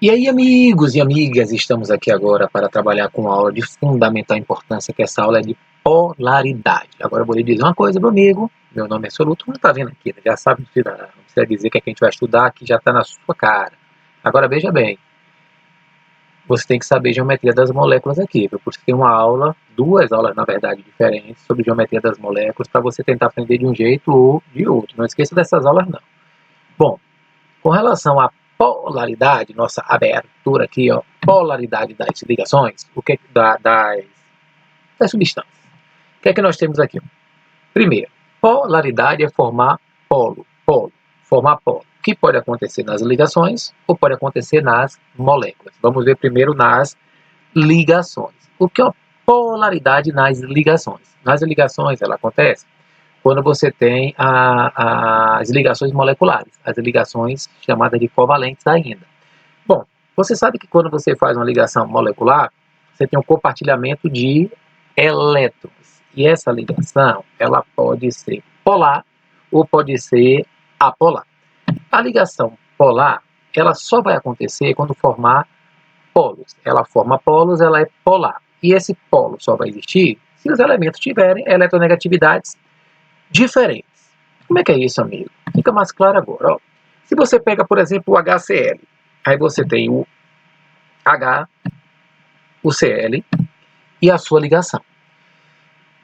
E aí, amigos e amigas, estamos aqui agora para trabalhar com uma aula de fundamental importância, que essa aula é de polaridade. Agora eu vou lhe dizer uma coisa, meu amigo, meu nome é Soluto, não está vendo aqui, né? Já sabe, não precisa dizer que é que a gente vai estudar, que já está na sua cara. Agora veja bem, você tem que saber geometria das moléculas aqui, viu? Por isso tem uma aula, duas aulas na verdade diferentes, sobre geometria das moléculas, para você tentar aprender de um jeito ou de outro. Não esqueça dessas aulas não. Bom, com relação à polaridade, nossa abertura aqui, ó, polaridade das ligações, o que das substâncias. O que é que nós temos aqui? Primeiro, polaridade é formar polo, formar polo. O que pode acontecer nas ligações ou pode acontecer nas moléculas. Vamos ver primeiro nas ligações. O que é a polaridade nas ligações? Nas ligações, ela acontece quando você tem as ligações moleculares, as ligações chamadas de covalentes ainda. Bom, você sabe que quando você faz uma ligação molecular, você tem um compartilhamento de elétrons. E essa ligação, ela pode ser polar ou pode ser apolar. A ligação polar, ela só vai acontecer quando formar polos. Ela forma polos, ela é polar. E esse polo só vai existir se os elementos tiverem eletronegatividades diferentes. Como é que é isso, amigo? Fica mais claro agora. Ó. Se você pega, por exemplo, o HCl, aí você tem o H, o Cl e a sua ligação.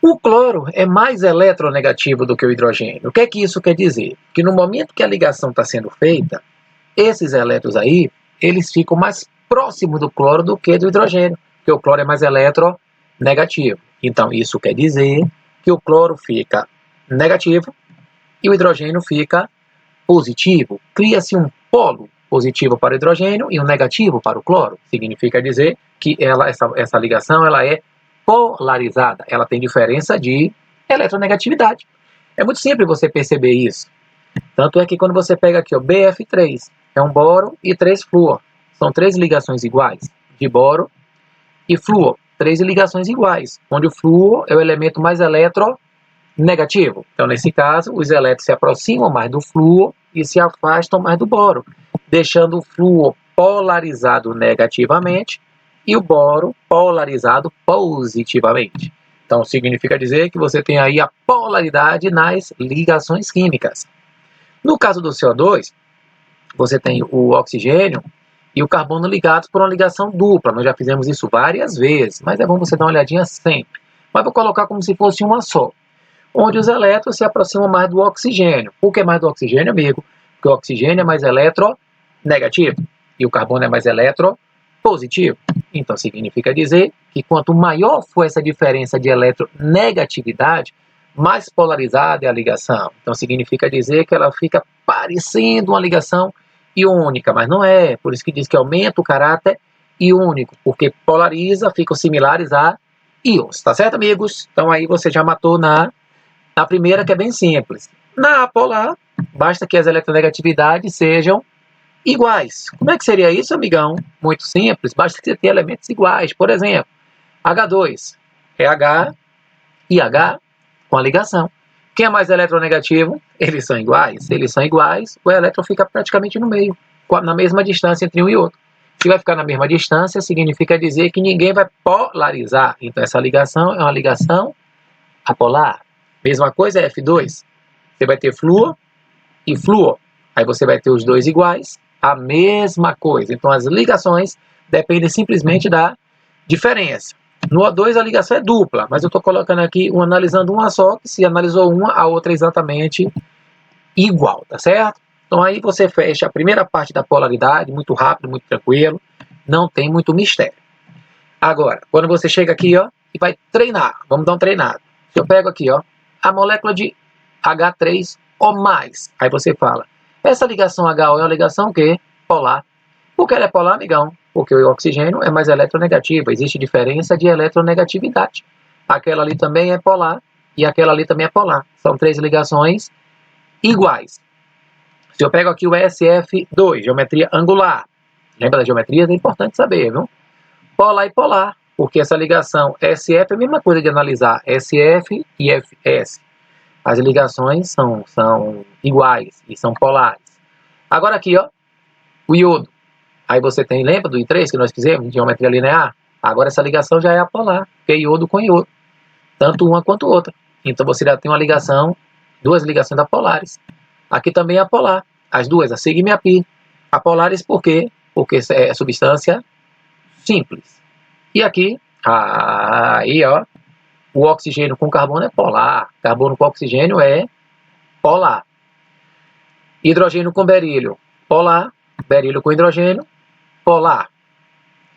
O cloro é mais eletronegativo do que o hidrogênio. O que é que isso quer dizer? Que no momento que a ligação está sendo feita, esses elétrons aí, eles ficam mais próximos do cloro do que do hidrogênio, porque o cloro é mais eletronegativo. Então, isso quer dizer que o cloro fica negativo e o hidrogênio fica positivo. Cria-se um polo positivo para o hidrogênio e um negativo para o cloro. Significa dizer que essa ligação ela é polarizada. Ela tem diferença de eletronegatividade. É muito simples você perceber isso. Tanto é que quando você pega aqui o BF3, é um boro e 3 flúor. São 3 ligações iguais de boro e flúor. 3 ligações iguais, onde o flúor é o elemento mais eletronegativo. Então, nesse caso, os elétrons se aproximam mais do flúor e se afastam mais do boro, deixando o flúor polarizado negativamente e o boro polarizado positivamente. Então, significa dizer que você tem aí a polaridade nas ligações químicas. No caso do CO2, você tem o oxigênio e o carbono ligados por uma ligação dupla. Nós já fizemos isso várias vezes, mas é bom você dar uma olhadinha sempre. Mas vou colocar como se fosse uma só, onde os elétrons se aproximam mais do oxigênio. Por que mais do oxigênio, amigo? Porque o oxigênio é mais eletronegativo e o carbono é mais eletropositivo. Então, significa dizer que quanto maior for essa diferença de eletronegatividade, mais polarizada é a ligação. Então, significa dizer que ela fica parecendo uma ligação iônica, mas não é. Por isso que diz que aumenta o caráter iônico, porque polariza, ficam similares a íons. Tá certo, amigos? Então, aí você já matou na primeira, que é bem simples. Na apolar, basta que as eletronegatividades sejam iguais. Como é que seria isso, amigão? Muito simples, basta que você tenha elementos iguais. Por exemplo, H2 é H e H com a ligação. Quem é mais eletronegativo? Eles são iguais. Se eles são iguais, o elétron fica praticamente no meio, na mesma distância entre um e outro. Se vai ficar na mesma distância, significa dizer que ninguém vai polarizar. Então, essa ligação é uma ligação apolar. Mesma coisa é F2. Você vai ter flúor e flúor. Aí você vai ter os dois iguais, a mesma coisa. Então, as ligações dependem simplesmente da diferença. No O2 a ligação é dupla, mas eu estou colocando aqui, analisando uma só, que se analisou uma, a outra é exatamente igual, tá certo? Então aí você fecha a primeira parte da polaridade, muito rápido, muito tranquilo, não tem muito mistério. Agora, quando você chega aqui, ó, e vai treinar, vamos dar um treinado. Eu pego aqui, ó, a molécula de H3O+, aí você fala, essa ligação HO é uma ligação o quê? Polar. Por que ela é polar, amigão? Porque o oxigênio é mais eletronegativo, existe diferença de eletronegatividade. Aquela ali também é polar e aquela ali também é polar. São 3 ligações iguais. Se eu pego aqui o SF2, geometria angular, lembra da geometria? É importante saber, viu? Polar e polar, porque essa ligação SF é a mesma coisa de analisar SF e FS. As ligações são iguais e são polares. Agora aqui, ó, o iodo. Aí você tem, lembra do I3 que nós fizemos, de geometria linear? Agora essa ligação já é apolar, que é iodo com iodo, tanto uma quanto outra. Então você já tem uma ligação, duas ligações apolares. Aqui também é apolar, as duas, a sigma e a pi. Apolares por quê? Porque é substância simples. E aqui, aí ó, o oxigênio com carbono é polar, carbono com oxigênio é polar. Hidrogênio com berílio, polar, berílio com hidrogênio, polar.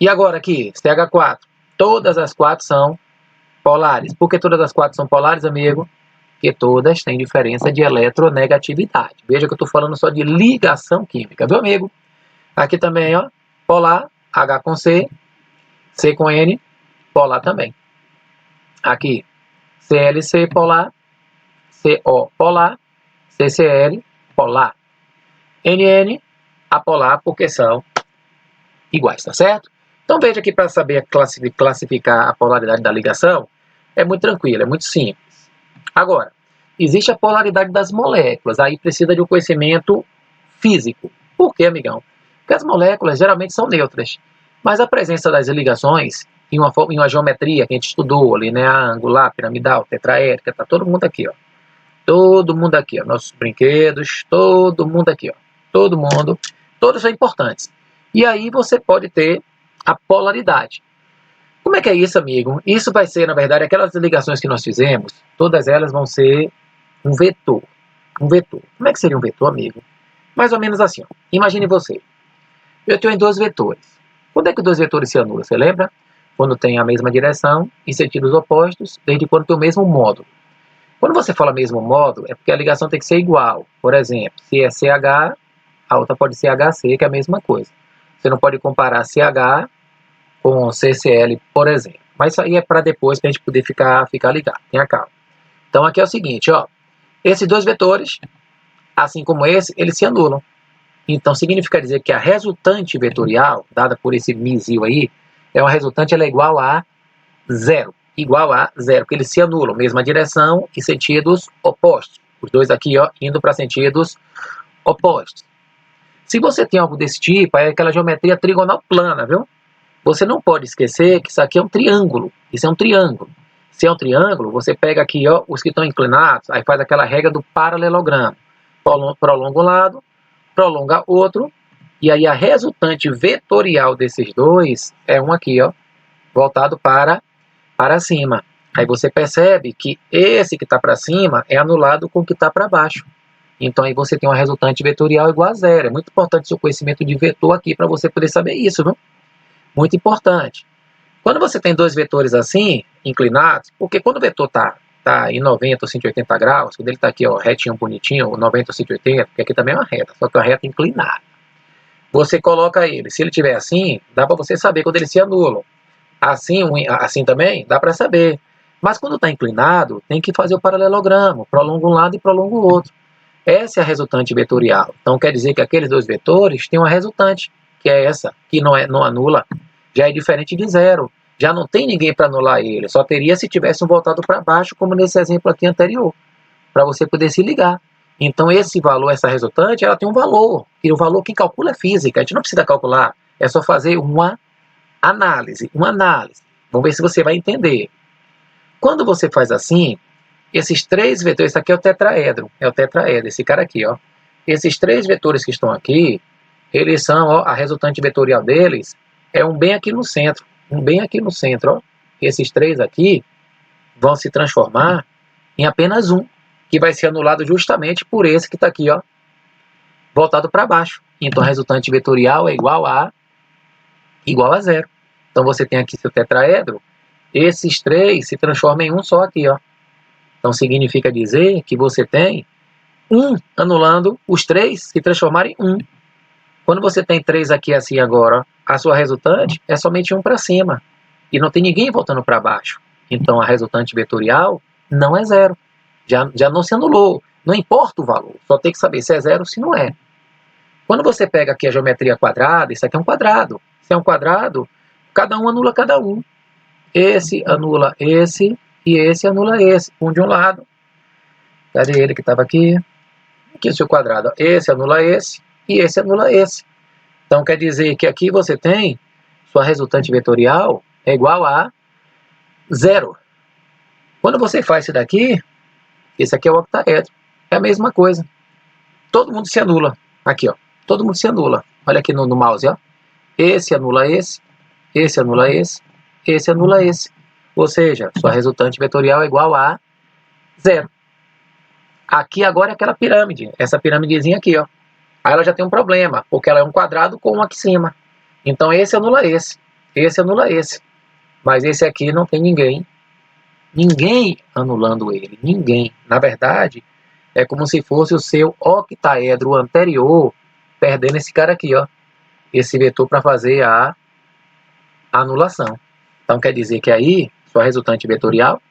E agora aqui, CH4, todas as quatro são polares. Por que todas as quatro são polares, amigo? Porque todas têm diferença de eletronegatividade. Veja que eu estou falando só de ligação química, viu, amigo? Aqui também, ó, polar, H com C, C com N, polar também. Aqui, ClC polar, CO polar, CCl polar. NN apolar, porque são iguais, tá certo? Então veja que para saber classificar a polaridade da ligação, é muito tranquilo, é muito simples. Agora, existe a polaridade das moléculas, aí precisa de um conhecimento físico. Por quê, amigão? Porque as moléculas geralmente são neutras, mas a presença das ligações em uma geometria que a gente estudou, linear, angular, piramidal, tetraédrica, tá todo mundo aqui, ó. Todo mundo aqui, ó. Nossos brinquedos, todo mundo aqui, ó. Todo mundo, todos são importantes. E aí você pode ter a polaridade. Como é que é isso, amigo? Isso vai ser, na verdade, aquelas ligações que nós fizemos, todas elas vão ser um vetor. Um vetor. Como é que seria um vetor, amigo? Mais ou menos assim, ó. Imagine você. Eu tenho dois vetores. Quando é que dois vetores se anulam? Você lembra? Quando tem a mesma direção em sentidos opostos, desde quando tem o mesmo módulo. Quando você fala mesmo módulo, é porque a ligação tem que ser igual. Por exemplo, se é CH, a outra pode ser HC, que é a mesma coisa. Você não pode comparar CH com CCl, por exemplo. Mas isso aí é para depois, para a gente poder ficar ligado. Tenha calma. Então aqui é o seguinte, ó. Esses dois vetores, assim como esse, eles se anulam. Então significa dizer que a resultante vetorial, dada por esse misil aí, uma resultante, ela é igual a zero. Igual a zero, porque eles se anulam, mesma direção e sentidos opostos. Os dois aqui, ó, indo para sentidos opostos. Se você tem algo desse tipo, é aquela geometria trigonal plana, viu? Você não pode esquecer que isso aqui é um triângulo. Isso é um triângulo. Se é um triângulo, você pega aqui, ó, os que estão inclinados, aí faz aquela regra do paralelogramo. Prolonga um lado, prolonga outro, e aí a resultante vetorial desses dois é um aqui, ó, voltado para cima. Aí você percebe que esse que está para cima é anulado com o que está para baixo. Então aí você tem uma resultante vetorial igual a zero. É muito importante o seu conhecimento de vetor aqui para você poder saber isso, viu? Muito importante. Quando você tem dois vetores assim, inclinados, porque quando o vetor está em 90 ou 180 graus, quando ele está aqui, ó, retinho, bonitinho, 90 ou 180, porque aqui também é uma reta, só que é uma reta inclinada. Você coloca ele, se ele estiver assim, dá para você saber quando eles se anulam. Assim também, dá para saber. Mas quando está inclinado, tem que fazer o paralelogramo, prolonga um lado e prolonga o outro. Essa é a resultante vetorial. Então quer dizer que aqueles dois vetores têm uma resultante, que é essa, que não anula, já é diferente de zero. Já não tem ninguém para anular ele, só teria se tivesse um voltado para baixo, como nesse exemplo aqui anterior, para você poder se ligar. Então esse valor, essa resultante, ela tem um valor, e o valor que calcula é física, a gente não precisa calcular, é só fazer uma análise. Vamos ver se você vai entender. Quando você faz assim, esses três vetores, esse aqui é o tetraedro, esse cara aqui, ó. Esses três vetores que estão aqui, eles são, ó, a resultante vetorial deles é um bem aqui no centro, ó. Esses três aqui vão se transformar em apenas um, que vai ser anulado justamente por esse que está aqui, ó, voltado para baixo. Então a resultante vetorial é igual a zero. Então você tem aqui seu tetraedro, esses três se transformam em um só aqui, ó. Então significa dizer que você tem um anulando os três se transformarem em um. Quando você tem três aqui assim agora, a sua resultante é somente um para cima. E não tem ninguém voltando para baixo. Então a resultante vetorial não é zero. Já não se anulou. Não importa o valor. Só tem que saber se é zero ou se não é. Quando você pega aqui a geometria quadrada, isso aqui é um quadrado. Se é um quadrado, cada um anula cada um. Esse anula esse e esse anula esse. Um de um lado. Cadê ele que estava aqui? Aqui o seu quadrado. Esse anula esse e esse anula esse. Então quer dizer que aqui você tem sua resultante vetorial é igual a 0. Quando você faz isso daqui, esse aqui é o octaedro. É a mesma coisa. Todo mundo se anula. Aqui, ó. Todo mundo se anula. Olha aqui no mouse, ó. Esse anula esse anula esse anula esse. Ou seja, sua resultante vetorial é igual a 0. Aqui agora é aquela pirâmide. Essa pirâmidezinha aqui, ó. Aí ela já tem um problema, porque ela é um quadrado com um aqui em cima. Então esse anula esse anula esse. Mas esse aqui não tem ninguém anulando ele, ninguém. Na verdade, é como se fosse o seu octaedro anterior perdendo esse cara aqui, ó, esse vetor para fazer a anulação. Então quer dizer que aí, sua resultante vetorial,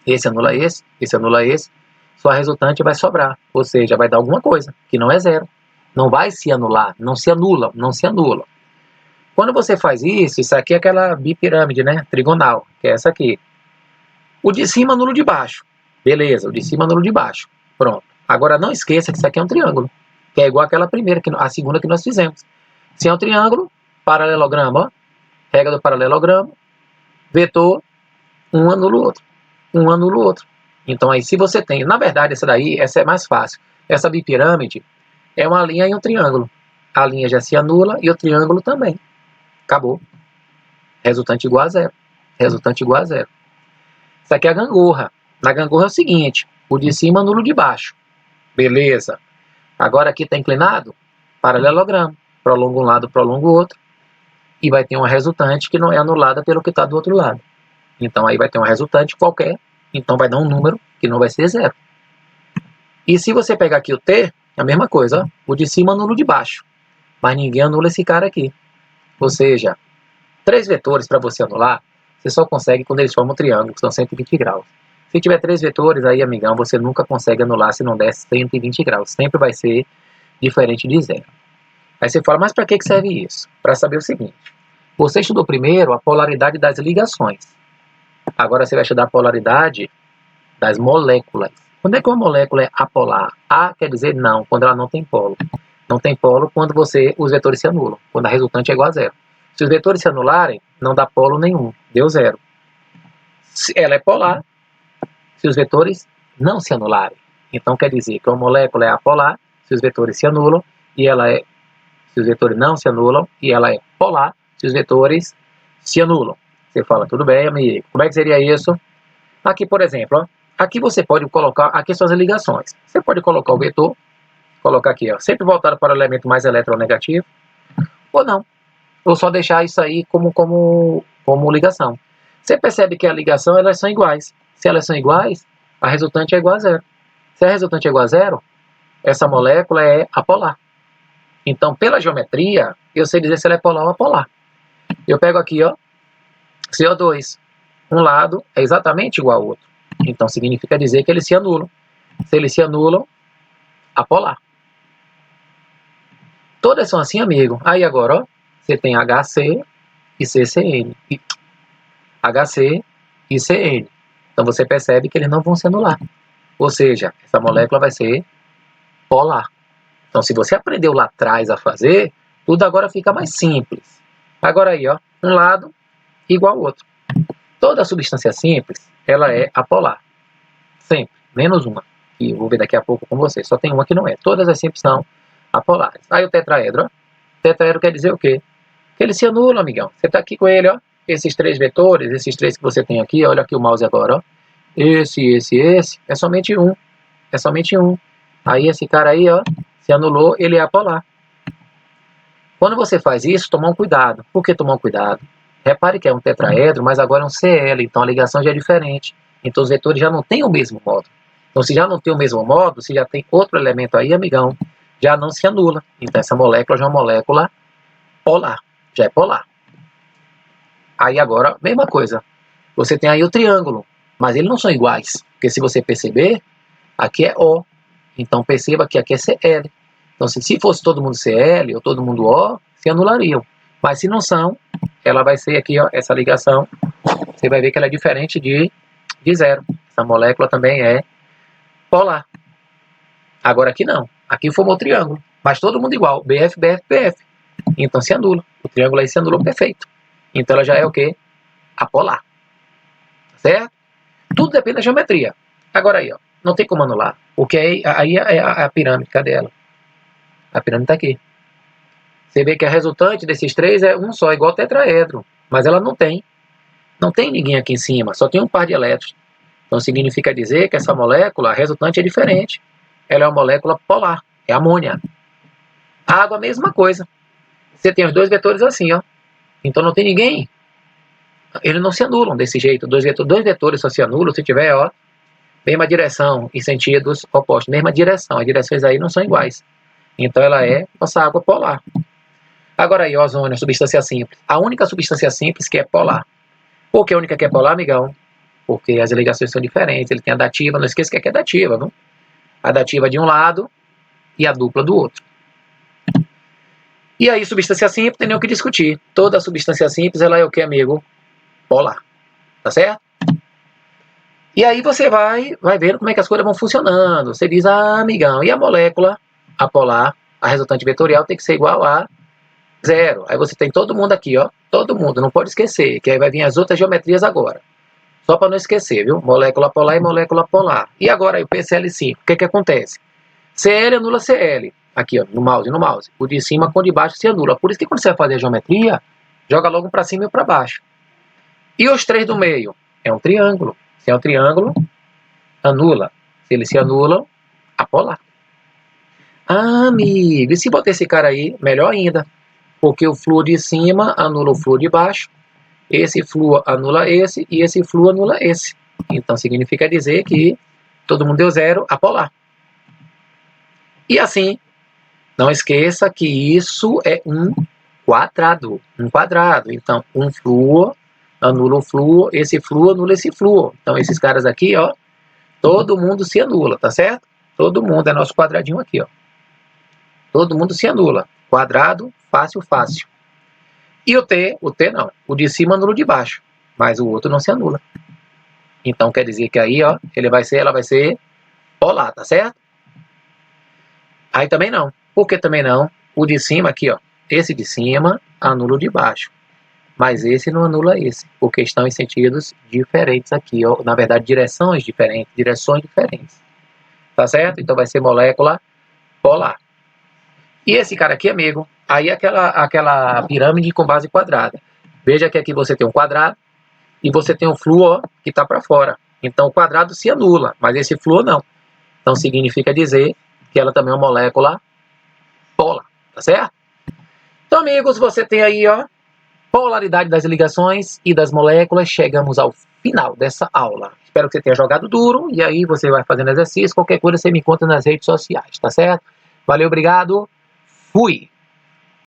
esse anula esse anula esse, sua resultante vai sobrar, ou seja, vai dar alguma coisa, que não é 0. Não vai se anular, não se anula, não se anula. Quando você faz isso aqui é aquela bipirâmide, né, trigonal, que é essa aqui. O de cima anula o de baixo. Beleza, o de cima anula o de baixo. Pronto. Agora não esqueça que isso aqui é um triângulo, que é igual àquela primeira, a segunda que nós fizemos. Se é um triângulo, paralelogramo, ó, regra do paralelogramo, vetor, um anula o outro. Um anula o outro. Então aí se você tem, na verdade essa é mais fácil. Essa bipirâmide é uma linha e um triângulo. A linha já se anula e o triângulo também. Acabou. Resultante igual a 0. Resultante igual a 0. Isso aqui é a gangorra. Na gangorra é o seguinte, o de cima anula o de baixo. Beleza. Agora aqui está inclinado, paralelogramo. Prolonga um lado, prolonga o outro. E vai ter uma resultante que não é anulada pelo que está do outro lado. Então aí vai ter uma resultante qualquer. Então vai dar um número que não vai ser 0. E se você pegar aqui o T, é a mesma coisa. Ó. O de cima anula o de baixo. Mas ninguém anula esse cara aqui. Ou seja, 3 vetores para você anular, você só consegue quando eles formam um triângulo, que são 120 graus. Se tiver 3 vetores, aí, amigão, você nunca consegue anular se não der 120 graus. Sempre vai ser diferente de 0. Aí você fala, mas para que serve isso? Para saber o seguinte. Você estudou primeiro a polaridade das ligações. Agora você vai estudar a polaridade das moléculas. Quando é que uma molécula é apolar? A quer dizer não, quando ela não tem polo. Não tem polo quando os vetores se anulam, quando a resultante é igual a 0. Se os vetores se anularem, não dá polo nenhum, deu 0. Ela é polar se os vetores não se anularem. Então quer dizer que uma molécula é apolar se os vetores se anulam, e ela é, se os vetores não se anulam, e ela é polar se os vetores se anulam. Você fala, tudo bem, amigo. Como é que seria isso? Aqui, por exemplo, ó, aqui você pode colocar, aqui são as ligações. Você pode colocar o vetor, colocar aqui, ó, sempre voltado para o elemento mais eletronegativo, ou não. Ou só deixar isso aí como ligação. Você percebe que a ligação, elas são iguais. Se elas são iguais, a resultante é igual a 0. Se a resultante é igual a 0, essa molécula é apolar. Então, pela geometria, eu sei dizer se ela é polar ou apolar. Eu pego aqui, ó, CO2. Um lado é exatamente igual ao outro. Então, significa dizer que eles se anulam. Se eles se anulam, apolar. Todas são assim, amigo. Aí agora, ó, você tem HC e CCN. HC e CN. Então você percebe que eles não vão se anular. Ou seja, essa molécula vai ser polar. Então se você aprendeu lá atrás a fazer, tudo agora fica mais simples. Agora aí, ó, um lado igual ao outro. Toda substância simples, ela é apolar. Sempre. Menos uma. Que eu vou ver daqui a pouco com você. Só tem uma que não é. Todas as simples são apolares. Aí o tetraedro, ó. Tetraedro quer dizer o quê? Que ele se anula, amigão. Você está aqui com ele, ó. Esses 3 vetores, esses 3 que você tem aqui, olha aqui o mouse agora, ó. Esse, é somente um. É somente um. Aí esse cara aí, ó, se anulou, ele é apolar. Quando você faz isso, toma um cuidado. Por que tomar um cuidado? Repare que é um tetraedro, mas agora é um Cl, então a ligação já é diferente. Então os vetores já não têm o mesmo módulo. Então se já não tem o mesmo módulo, se já tem outro elemento aí, amigão, já não se anula. Então essa molécula já é uma molécula polar. Já é polar. Aí agora, mesma coisa. Você tem aí o triângulo, mas eles não são iguais. Porque se você perceber, aqui é O. Então perceba que aqui é Cl. Então se fosse todo mundo Cl ou todo mundo O, se anulariam. Mas se não são, ela vai ser aqui, ó, essa ligação. Você vai ver que ela é diferente de 0. Essa molécula também é polar. Agora aqui não. Aqui formou triângulo. Mas todo mundo igual. BF, BF, BF. Então se anula. O triângulo aí se anulou perfeito. Então ela já é o quê? Apolar. Certo? Tudo depende da geometria. Agora aí, ó, não tem como anular. Porque aí é a pirâmide. Cadê ela? A pirâmide está aqui. Você vê que a resultante desses três é um só, igual tetraedro. Mas ela não tem. Não tem ninguém aqui em cima, só tem um par de elétrons. Então significa dizer que essa molécula, a resultante é diferente. Ela é uma molécula polar, é amônia. A água, a mesma coisa. Você tem os dois vetores assim, ó. Então não tem ninguém. Eles não se anulam desse jeito. Dois vetores só se anulam se tiver, ó, mesma direção e sentidos opostos. Mesma direção. As direções aí não são iguais. Então ela é nossa água polar. Agora aí, ozônio, a substância simples. A única substância simples que é polar. Por que a única que é polar, amigão? Porque as ligações são diferentes. Ele tem a dativa, não esqueça que aqui é dativa, não? A dativa de um lado e a dupla do outro. E aí, substância simples, tem nem o que discutir. Toda substância simples, ela é o que, amigo? Polar. Tá certo? E aí você vai vendo como é que as coisas vão funcionando. Você diz, amigão, e a molécula apolar, a resultante vetorial, tem que ser igual a zero. Aí você tem todo mundo aqui, ó. Todo mundo, não pode esquecer, que aí vai vir as outras geometrias agora. Só para não esquecer, viu? Molécula polar e molécula polar. E agora aí o PCl5, o que acontece? Cl anula Cl. Aqui, ó, no mouse. O de cima com o de baixo se anula. Por isso que quando você vai fazer a geometria, joga logo para cima e para baixo. E os três do meio? É um triângulo. Se é um triângulo, anula. Se eles se anulam, apolar. Ah, amigo, e se botar esse cara aí, melhor ainda. Porque o flúor de cima anula o flúor de baixo. Esse flúor anula esse e esse flúor anula esse. Então significa dizer que todo mundo deu zero, apolar. E assim, não esqueça que isso é um quadrado. Um quadrado. Então, um flúor anula um flúor, esse flúor anula esse flúor. Então, esses caras aqui, ó, todo mundo se anula, tá certo? Todo mundo, é nosso quadradinho aqui, ó. Todo mundo se anula. Quadrado, fácil, fácil. E o T não. O de cima anula o de baixo, mas o outro não se anula. Então, quer dizer que aí, ó, ela vai ser polar, tá certo? Aí também não. Por que também não? O de cima aqui, ó. Esse de cima anula o de baixo. Mas esse não anula esse. Porque estão em sentidos diferentes aqui, ó. Na verdade, direções diferentes. Tá certo? Então vai ser molécula polar. E esse cara aqui, amigo, aí é aquela pirâmide com base quadrada. Veja que aqui você tem um quadrado e você tem um flúor que está para fora. Então o quadrado se anula, mas esse flúor não. Então significa dizer que ela também é uma molécula polar, tá certo? Então, amigos, você tem aí, ó, polaridade das ligações e das moléculas. Chegamos ao final dessa aula. Espero que você tenha jogado duro e aí você vai fazendo exercício. Qualquer coisa você me conta nas redes sociais, tá certo? Valeu, obrigado. Fui!